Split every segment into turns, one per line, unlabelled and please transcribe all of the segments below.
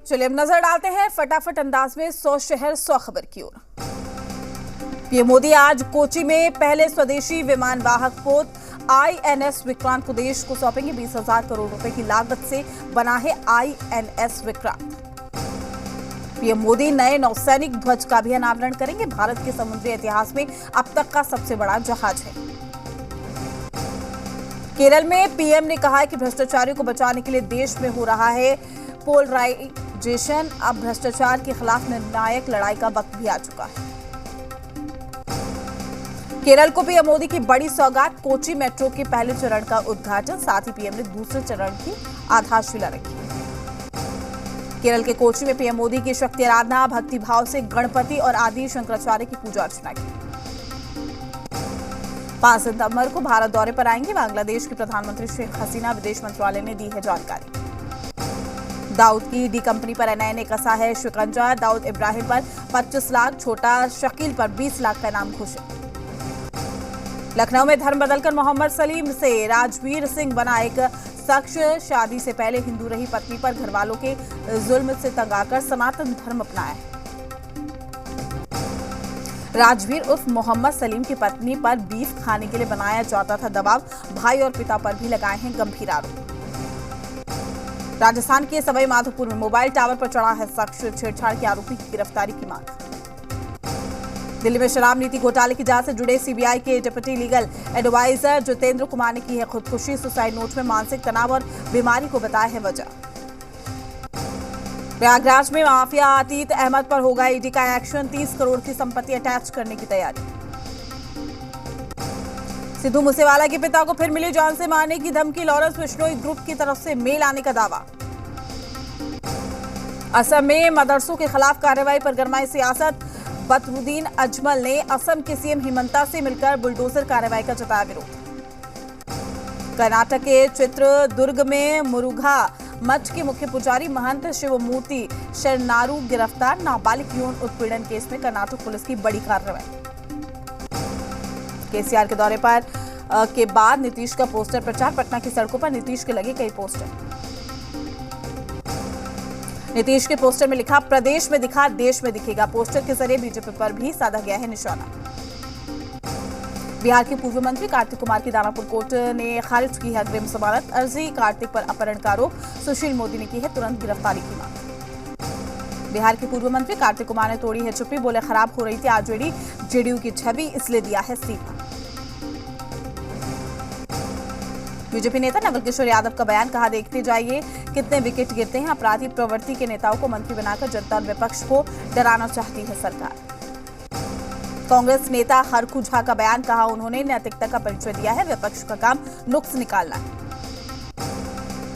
चलिए अब नजर डालते हैं फटाफट अंदाज में 100 शहर 100 खबर की ओर। पीएम मोदी आज कोची में पहले स्वदेशी विमान वाहक पोत INS विक्रांत को देश को सौंपेंगे। 20,000 करोड़ रुपए की लागत से बना है INS विक्रांत। पीएम मोदी नए नौसैनिक ध्वज का भी अनावरण करेंगे। भारत के समुद्री इतिहास में अब तक का सबसे बड़ा जहाज है। केरल में पीएम ने कहा है कि भ्रष्टाचारियों को बचाने के लिए देश में हो रहा है पोलराइजेशन। अब भ्रष्टाचार के खिलाफ निर्णायक लड़ाई का वक्त भी आ चुका है। केरल को पीएम मोदी की बड़ी सौगात, कोची मेट्रो के पहले चरण का उद्घाटन। साथ ही पीएम ने दूसरे चरण की आधारशिला रखी। केरल के कोची में पीएम मोदी की शक्ति आराधना, भक्ति भाव से गणपति और आदि शंकराचार्य की पूजा अर्चना की। 5 सितंबर को भारत दौरे पर आएंगे बांग्लादेश की प्रधानमंत्री शेख हसीना, विदेश मंत्रालय ने दी है जानकारी। दाऊद की डी कंपनी पर एनआईए ने कसा है शिकंजा। दाऊद इब्राहिम पर 25 लाख, छोटा शकील पर 20 लाख का इनाम घोषित। लखनऊ में धर्म बदलकर मोहम्मद सलीम से राजवीर सिंह बना एक शख्स। शादी से पहले हिंदू रही पत्नी पर घरवालों के जुल्म से तंग आकर सनातन धर्म अपनाया। राजवीर उर्फ मोहम्मद सलीम की पत्नी पर बीफ खाने के लिए बनाया जाता था दबाव। भाई और पिता पर भी लगाए हैं गंभीर आरोप। राजस्थान के सवाई माधोपुर में मोबाइल टावर पर चढ़ा है शख्स। छेड़छाड़ के आरोपी की गिरफ्तारी की मांग। दिल्ली में शराब नीति घोटाले की जांच से जुड़े सीबीआई के deputy legal adviser Jitendra Kumar ने की है खुदकुशी। सुसाइड नोट में मानसिक तनाव और बीमारी को बताया है वजह। प्रयागराज में माफिया अतीत अहमद पर होगा ईडी का एक्शन। 30 करोड़ की संपत्ति अटैच करने की तैयारी। सिद्धू मूसेवाला के पिता को फिर मिली जान से मारने की धमकी। लॉरेंस बिश्नोई ग्रुप की तरफ से मेल आने का दावा। असम में मदरसों के खिलाफ कार्रवाई पर गरमाई सियासत। बदरुद्दीन अजमल ने असम के सीएम हिमंता से मिलकर बुलडोजर कार्रवाई का जताया विरोध। कर्नाटक के चित्रदुर्ग में मुरुघा मठ के मुख्य पुजारी महंत शिवमूर्ति शरनारू गिरफ्तार। नाबालिग यौन उत्पीड़न केस में कर्नाटक पुलिस की बड़ी कार्रवाई। केसीआर के दौरे पर के बाद नीतीश का पोस्टर प्रचार। पटना की सड़कों पर नीतीश के लगे कई पोस्टर। नीतीश के पोस्टर में लिखा, प्रदेश में दिखा देश में दिखेगा। पोस्टर के जरिए बीजेपी पर भी साधा गया है निशाना। बिहार के पूर्व मंत्री कार्तिक कुमार की दानापुर कोर्ट ने खारिज की है अग्रिम जमानत अर्जी। कार्तिक पर अपहरण का आरोप। सुशील मोदी ने की है तुरंत गिरफ्तारी की मांग। बिहार के पूर्व मंत्री कार्तिक कुमार ने तोड़ी है चुप्पी। बोले खराब हो रही थी आरजेडी जेडीयू की छवि, इसलिए दिया है इस्तीफा। बीजेपी नेता नवल किशोर यादव का बयान, कहा देखते जाइए कितने विकेट गिरते हैं। अपराधी प्रवृत्ति के नेताओं को मंत्री बनाकर जनता और विपक्ष को डराना चाहती है सरकार। कांग्रेस नेता हरखू झा का बयान, कहा उन्होंने नैतिकता का परिचय दिया है, विपक्ष का काम नुक्स निकालना है।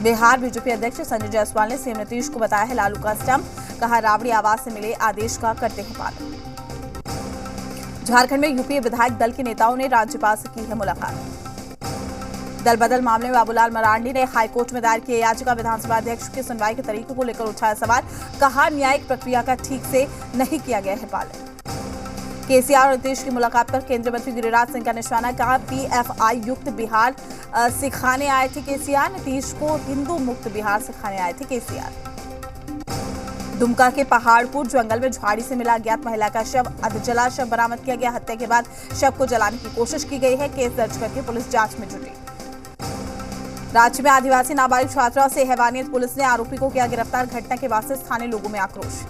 बिहार बीजेपी अध्यक्ष संजय जायसवाल ने सीएम नीतीश को बताया है लालू का स्टंप। कहा राबड़ी आवास से मिले आदेश का करते हैं पालन। झारखंड में यूपीए विधायक दल के नेताओं ने राज्यपाल से की है मुलाकात। दल बदल मामले में बाबूलाल मरांडी ने हाईकोर्ट में दायर की याचिका। विधानसभा अध्यक्ष की सुनवाई के तरीके को लेकर उठाया सवाल। कहा न्यायिक प्रक्रिया का ठीक से नहीं किया गया है पालन। केसीआर और नीतीश की मुलाकात पर केंद्रीय मंत्री गिरिराज सिंह का निशाना। कहा PFI युक्त बिहार सिखाने आए थे केसीआर। नीतीश को हिंदू मुक्त बिहार सिखाने आए थे केसीआर। दुमका के पहाड़पुर जंगल में झाड़ी से मिला अज्ञात महिला का शव। अधजला शव बरामद किया गया। हत्या के बाद शव को जलाने की कोशिश की गई है। केस दर्ज करके पुलिस जांच में जुटी। राज्य में आदिवासी नाबालिग छात्रा से हैवानियत, पुलिस ने आरोपी को किया गिरफ्तार। घटना के बाद से स्थानीय लोगों में आक्रोश।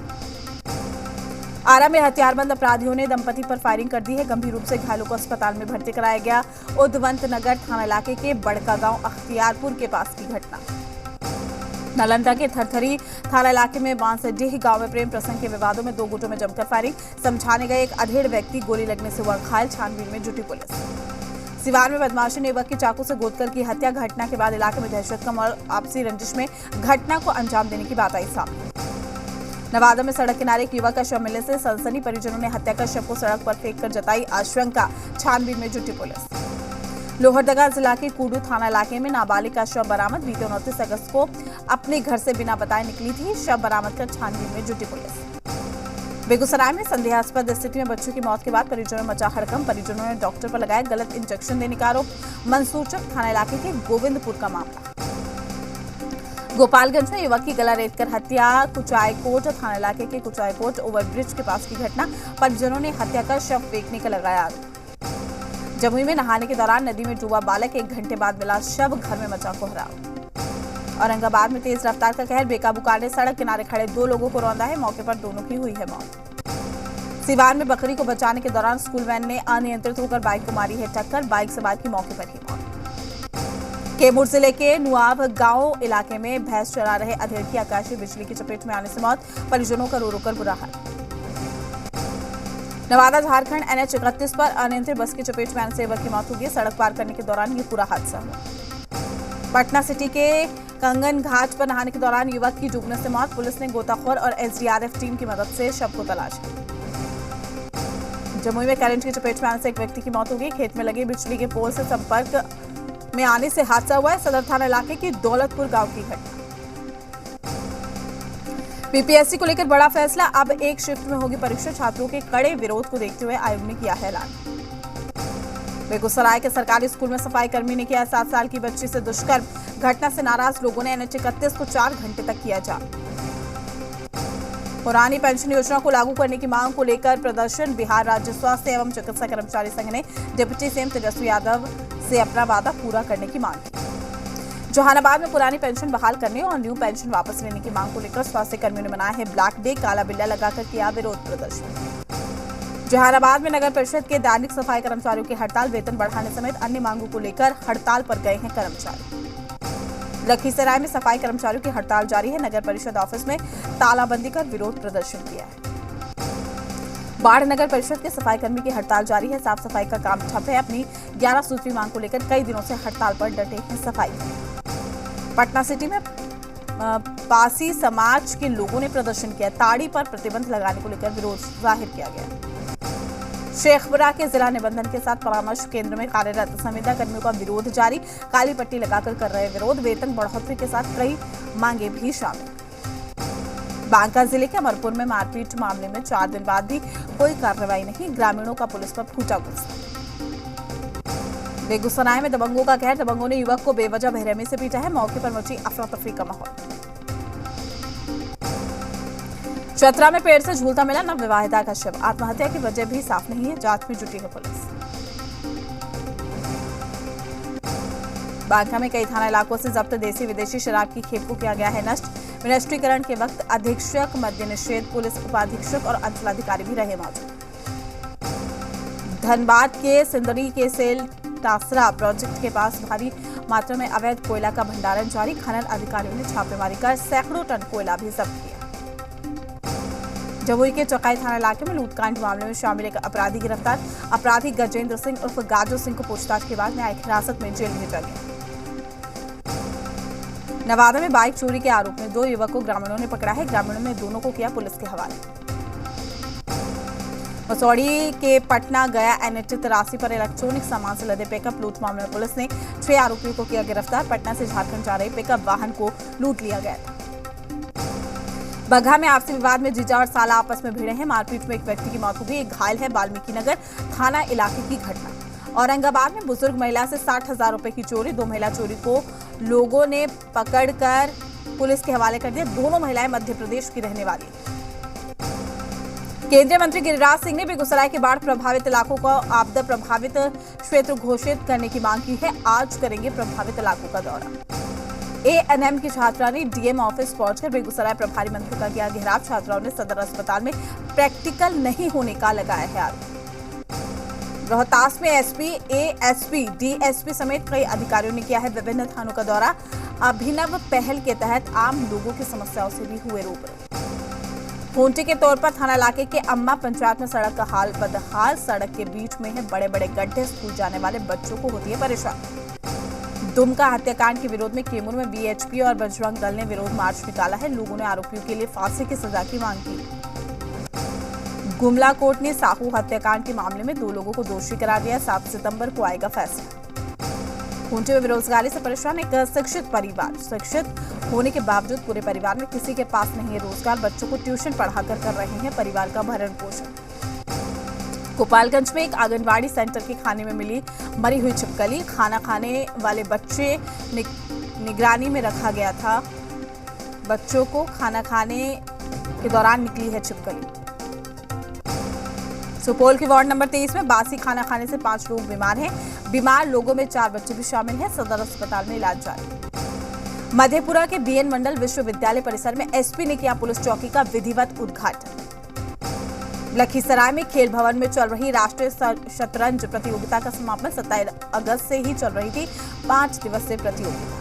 आरा में हथियारबंद अपराधियों ने दंपति पर फायरिंग कर दी है। गंभीर रूप से घायलों को अस्पताल में भर्ती कराया गया। उद्वंत नगर थाना इलाके के बड़का गांव अख्तियारपुर के पास की घटना। नालंदा के थरथरी थाना इलाके में बांसडीह गांव में प्रेम प्रसंग के विवादों में 2 गुटों में जमकर फायरिंग। समझाने गए एक अधेड़ व्यक्ति गोली लगने से हुआ घायल। छानबीन में जुटी पुलिस। सिवान में बदमाशी ने युवक की चाकू से गोदकर की हत्या। घटना के बाद इलाके में दहशत कम और आपसी रंजिश में घटना को अंजाम देने की बात आई सामने। नवादा में सड़क किनारे एक युवक का शव मिलने से सनसनी। परिजनों ने हत्या कर शव को सड़क पर फेंककर जताई आशंका। छानबीन में जुटी पुलिस। लोहरदगा जिला के कूडू थाना इलाके में नाबालिग का शव बरामद। बीते 29 अगस्त को अपने घर से बिना बताए निकली थी। शव बरामद कर छानबीन में जुटी पुलिस। बेगूसराय में संदेहास्पद स्थिति में बच्चों की मौत के बाद परिजनों में मचा हड़कंप। परिजनों ने डॉक्टर पर लगाया गलत इंजेक्शन देने का आरोप। मंसूरचक थाना इलाके के गोविंदपुर का मामला। गोपालगंज में युवक की गला रेतकर हत्या। कुचायकोट थाना इलाके के कुचायकोट ओवरब्रिज के पास की घटना। परिजनों ने हत्या कर शव फेंकने का लगाया आरोप। जमुई में नहाने के दौरान नदी में डूबा बालक, 1 घंटे बाद मिला शव, घर में मचा कोहराम। औरंगाबाद में तेज रफ्तार का कहर, बेकाबू कार ने सड़क किनारे खड़े 2 लोगों को रौंदा है। मौके पर दोनों की हुई है मौत। सिवान में बकरी को बचाने के दौरान स्कूल वैन ने अनियंत्रित होकर बाइक को मारी है टक्कर, बाइक सवार की मौके पर ही मौत। कैमूर जिले के नुआव गांव इलाके में भैंस चरा रहे अधेड़ की आकाशीय बिजली की चपेट में आने से मौत, परिजनों का रो रो कर बुरा हाल। नवादा झारखंड NH 31 पर अनियंत्रित बस की चपेट में आने से युवक की मौत हो गई। सड़क पार करने के दौरान ये पूरा हादसा हुआ। पटना सिटी के कंगन घाट पर नहाने के दौरान युवक की डूबने से मौत, पुलिस ने गोताखोर और SDRF टीम की मदद से शव को तलाशा। जमुई में करंट की चपेट में आने से एक व्यक्ति की मौत हो गई। खेत में लगे बिजली के पोल से संपर्क में आने से हादसा हुआ है। सदर थाना इलाके की दौलतपुर गांव की घटना। PPSC को लेकर बड़ा फैसला, अब एक शिफ्ट में होगी परीक्षा। छात्रों के कड़े विरोध को देखते हुए आयोग ने किया है ऐलान। बेगूसराय के सरकारी स्कूल में सफाई कर्मी ने किया 7 साल की बच्ची से दुष्कर्म। घटना से नाराज लोगों ने NH 31 को 4 घंटे तक किया जाम। पुरानी पेंशन योजना को लागू करने की मांग को लेकर प्रदर्शन। बिहार राज्य स्वास्थ्य एवं चिकित्सा कर्मचारी संघ ने डिप्टी सीएम तेजस्वी यादव से अपना वादा पूरा करने की मांग की। जहानाबाद में पुरानी पेंशन बहाल करने और न्यू पेंशन वापस लेने की मांग को लेकर स्वास्थ्य कर्मियों ने मनाया है ब्लैक डे, काला बिल्ला लगाकर किया विरोध प्रदर्शन। जहानाबाद में नगर परिषद के दैनिक सफाई कर्मचारियों की हड़ताल, वेतन बढ़ाने समेत अन्य मांगों को लेकर हड़ताल पर गए हैं कर्मचारी। लखीसराय में सफाई कर्मचारियों की हड़ताल जारी है। नगर परिषद ऑफिस में तालाबंदी कर विरोध प्रदर्शन किया है। बाढ़ नगर परिषद के सफाई कर्मी की हड़ताल जारी है। साफ सफाई का काम ठप है। अपनी 11 सूत्री मांग को लेकर कई दिनों से हड़ताल पर डटे हैं सफाई। पटना सिटी में पासी समाज के लोगों ने प्रदर्शन किया। ताड़ी पर प्रतिबंध लगाने को लेकर विरोध जाहिर किया गया। शेखपुरा के जिला निबंधन के साथ परामर्श केंद्र में कार्यरत संविदा कर्मियों का विरोध जारी। काली पट्टी लगाकर कर रहे विरोध। वेतन बढ़ोतरी के साथ कई मांगे भी शामिल। बांका जिले के अमरपुर में मारपीट मामले में 4 दिन बाद भी कोई कार्रवाई नहीं। ग्रामीणों का पुलिस पर फूटा गुस्सा। बेगूसराय में दबंगों का कहर, दबंगों ने युवक को बेवजह बेरहमी से पीटा है। मौके पर मची अफरा तफरी का माहौल। चतरा में पेड़ से झूलता मिला नवविवाहिता का शव। आत्महत्या की वजह भी साफ नहीं है, जांच में जुटी है पुलिस। बांका में कई थाना इलाकों से जब्त देसी विदेशी शराब की खेप को किया गया है नष्ट। विनिष्टीकरण के वक्त अधीक्षक, मद्य निषेध, पुलिस उपाधीक्षक और अंचलाधिकारी भी रहे मौजूद। धनबाद के सिंदरी के सेल टासरा प्रोजेक्ट के पास भारी मात्रा में अवैध कोयला का भंडारण जारी। खनन अधिकारियों ने छापेमारी कर सैकड़ों टन कोयला भी जब्त किया। जमुई के चौकाई थाना इलाके में लूटकांड मामले में शामिल एक अपराधी गिरफ्तार। अपराधी गजेंद्र सिंह उर्फ गाजो सिंह को पूछताछ के बाद न्यायिक हिरासत में जेल भेजा गया। नवादा में बाइक चोरी के आरोप में 2 युवकों को ग्रामीणों ने पकड़ा है। ग्रामीणों ने दोनों को किया पुलिस के हवाले। मसौड़ी के पटना गया NH 83 पर इलेक्ट्रॉनिक सामान से लदे पिकअप लूट मामले में पुलिस ने 6 आरोपियों को किया गिरफ्तार। पटना से झारखंड जा रहे पिकअप वाहन को लूट लिया गया था। बगहा में आपसी विवाद में जीजा और साला आपस में भिड़े हैं। मारपीट में एक व्यक्ति की मौत हो गई, एक घायल है। वाल्मीकि नगर थाना इलाके की घटना। औरंगाबाद में बुजुर्ग महिला से 60,000 रुपए की चोरी। 2 महिला चोरी को लोगों ने पकड़कर पुलिस के हवाले कर दिया। दोनों महिलाएं मध्य प्रदेश की रहने वाली। केंद्रीय मंत्री गिरिराज सिंह ने बेगूसराय के बाढ़ प्रभावित इलाकों को आपदा प्रभावित क्षेत्र घोषित करने की मांग की है। आज करेंगे प्रभावित इलाकों का दौरा। ANM की छात्रा ने DM ऑफिस पहुंचकर बेगूसराय प्रभारी मंत्री का किया घेराव। छात्राओं ने सदर अस्पताल में प्रैक्टिकल नहीं होने का लगाया है आरोप। रोहतास में SP, ASP, DSP समेत कई अधिकारियों ने किया है विभिन्न थानों का दौरा। अभिनव पहल के तहत आम लोगों की समस्याओं से भी हुए रूबरू। खूंटी के तौर पर थाना इलाके के अम्मा पंचायत में सड़क का हाल बदहाल। सड़क के बीच में है बड़े बड़े गड्ढे। स्कूल जाने वाले बच्चों को होती है परेशानी। दुमका हत्याकांड के विरोध में कैमूर में BHP और बजरंग दल ने विरोध मार्च निकाला है। लोगों ने आरोपियों के लिए फांसी की सजा की मांग की। गुमला कोर्ट ने साहू हत्याकांड के मामले में 2 लोगों को दोषी करार दिया। 7 सितंबर को आएगा फैसला। खूंटी में बेरोजगारी से परेशान एक शिक्षित परिवार। शिक्षित होने के बावजूद पूरे परिवार में किसी के पास नहीं है रोजगार। बच्चों को ट्यूशन पढ़ाकर कर रहे हैं परिवार का भरण पोषण। गोपालगंज में एक आंगनबाड़ी सेंटर के खाने में मिली मरी हुई छिपकली। खाना खाने वाले बच्चे निगरानी में रखा गया था। बच्चों को खाना खाने के दौरान निकली है छिपकली। सुपौल के वार्ड नंबर 23 में बासी खाना खाने से 5 लोग बीमार हैं। बीमार लोगों में 4 बच्चे भी शामिल हैं। सदर अस्पताल में इलाज जारी। मधेपुरा के बीएन मंडल विश्वविद्यालय परिसर में एसपी ने किया पुलिस चौकी का विधिवत उद्घाटन। लखीसराय में खेल भवन में चल रही राष्ट्रीय शतरंज प्रतियोगिता का समापन 27 अगस्त से ही चल रही थी 5 दिवसीय प्रतियोगिता।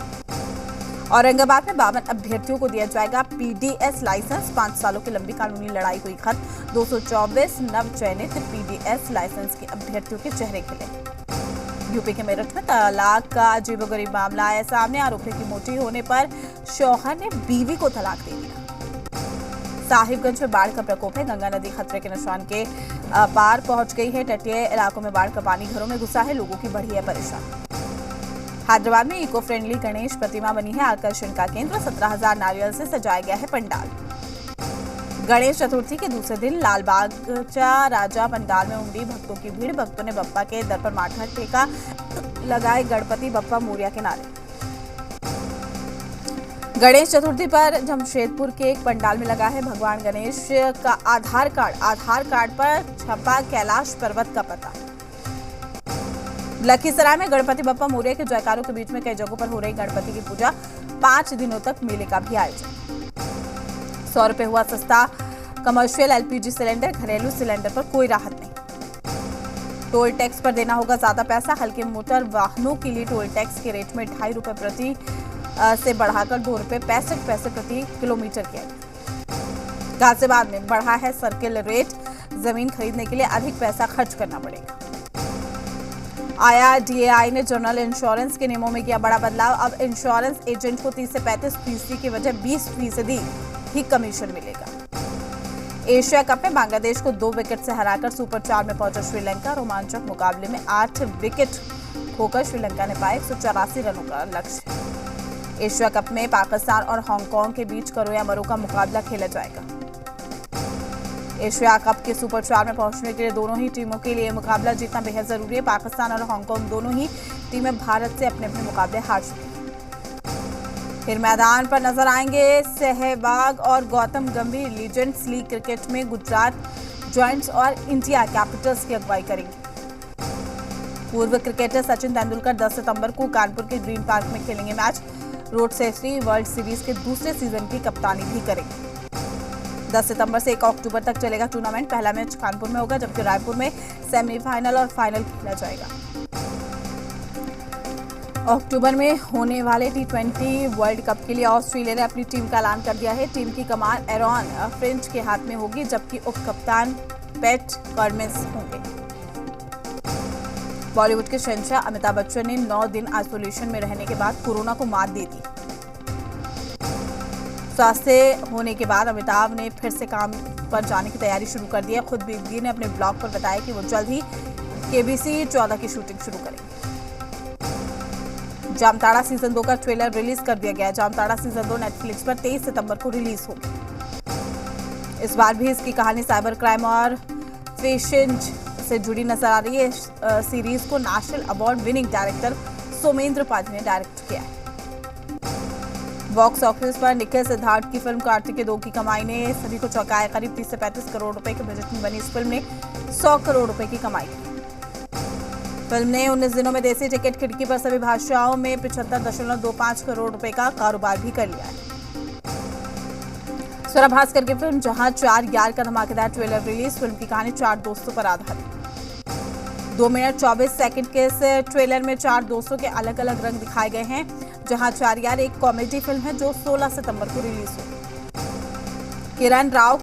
औरंगाबाद में 52 अभ्यर्थियों को दिया जाएगा पीडीएस लाइसेंस। 5 सालों की लंबी कानूनी लड़ाई हुई खत्म। 224 नव चयनित पीडीएस लाइसेंस के अभ्यर्थियों के चेहरे खिले। यूपी के मेरठ में तलाक का अजीबोगरीब मामला आया सामने। आरोपी की मोटी होने पर शौहर ने बीवी को तलाक दे दिया। साहिबगंज में बाढ़ का प्रकोप है। गंगा नदी खतरे के निशान के पार पहुंच गई है। तटीय इलाकों में बाढ़ का पानी घरों में घुसा है। लोगों की बढ़ी है परेशानी। हैदराबाद में इको फ्रेंडली गणेश प्रतिमा बनी है आकर्षण का केंद्र। 17,000 नारियल से सजाया गया है पंडाल। गणेश चतुर्थी के दूसरे दिन लालबागचा राजा पंडाल में उमड़ी भक्तों की भीड़। भक्तों ने बप्पा के दर पर माथा टेका, लगाए गणपति बप्पा मोरिया के नारे। गणेश चतुर्थी पर जमशेदपुर के एक पंडाल में लगा है भगवान गणेश का आधार कार्ड पर छपा कैलाश पर्वत का पता। लखीसराय में गणपति बप्पा मोरिया के जयकारों के बीच में कई जगहों पर हो रही गणपति की पूजा। 5 दिनों तक मेले का भी आयोजन। 100 रुपए हुआ सस्ता कमर्शियल एलपीजी सिलेंडर। घरेलू सिलेंडर पर कोई राहत नहीं। टोल टैक्स पर देना होगा ज्यादा पैसा। हल्के मोटर वाहनों के लिए टोल टैक्स के रेट में 2.5 रुपए प्रति से बढ़ाकर 2 रुपए 65 पैसे प्रति किलोमीटर किया। गाजियाबाद में बढ़ा है सर्किल रेट। जमीन खरीदने के लिए अधिक पैसा खर्च करना पड़ेगा। IRDAI ने जनरल इंश्योरेंस के नियमों में किया बड़ा बदलाव। अब इंश्योरेंस एजेंट को 30 से 35% की वजह 20% ही कमीशन मिलेगा। एशिया कप में बांग्लादेश को 2 विकेट से हराकर सुपर 4 में पहुंचा श्रीलंका। रोमांचक मुकाबले में 8 विकेट खोकर श्रीलंका ने पाए 184 रनों का लक्ष्य। एशिया कप में पाकिस्तान और हांगकांग के बीच करो-या-मरो का मुकाबला खेला जाएगा। एशिया कप के सुपर 4 में पहुंचने के लिए दोनों ही टीमों के लिए मुकाबला जीतना बेहद जरूरी है। पाकिस्तान और हांगकांग दोनों ही टीमें भारत से अपने अपने मुकाबले हार चुकी हैं। फिर मैदान पर नजर आएंगे सहवाग और गौतम गंभीर। लीजेंड्स लीग क्रिकेट में गुजरात जॉइंट्स और इंडिया कैपिटल्स की अगुवाई करेंगे। पूर्व क्रिकेटर सचिन तेंदुलकर 10 सितंबर को कानपुर के ग्रीन पार्क में खेलेंगे match. Road safety world series के दूसरे सीजन की कप्तानी भी करेंगे। 10 सितंबर से 1 अक्टूबर तक चलेगा टूर्नामेंट। पहला मैच कानपुर में होगा, जबकि रायपुर में सेमीफाइनल और फाइनल खेला जाएगा। अक्टूबर में होने वाले T20 वर्ल्ड कप के लिए ऑस्ट्रेलिया ने अपनी टीम का ऐलान कर दिया है। टीम की कमान एरॉन फ्रिंच के हाथ में होगी, जबकि उप कप्तान पैट कमिंस होंगे। बॉलीवुड के शहंशाह अमिताभ बच्चन ने 9 दिन आइसोलेशन में रहने के बाद कोरोना को मात दे दी। स्वास्थ्य होने के बाद अमिताभ ने फिर से काम पर जाने की तैयारी शुरू कर दी है। खुद बिग बी ने अपने ब्लॉग पर बताया कि वो जल्द ही KBC 14 की शूटिंग शुरू करेंगे। जामताड़ा सीजन 2 का ट्रेलर रिलीज कर दिया गया है। जामताड़ा सीजन 2 नेटफ्लिक्स पर 23 सितंबर को रिलीज होगी। इस बार भी इसकी कहानी साइबर क्राइम और फिशिंग से जुड़ी नजर आ रही है। सीरीज को national award winning director Somendra पाजी ने डायरेक्ट किया है। बॉक्स ऑफिस पर निखिल सिद्धार्थ की फिल्म कार्तिकेय 2 की कमाई ने सभी को चौंकाया। करीब 30 से 35 करोड़ रुपए के बजट में बनी इस फिल्म ने 100 करोड़ रुपए की कमाई की। फिल्म ने 19 दिनों में देसी टिकट खिड़की पर सभी भाषाओं में 75.25 करोड़ रुपए का कारोबार भी कर लिया है। स्वरा भास्कर की फिल्म जहां 4 यार का धमाकेदार ट्रेलर रिलीज। फिल्म की कहानी 4 दोस्तों पर आधारित। 2 मिनट 24 सेकंड के इस ट्रेलर में 4 दोस्तों के अलग अलग रंग दिखाए गए हैं। जहां 4 यार एक कॉमेडी फिल्म है जो 16 सितंबर को रिलीज हुई। किरण राव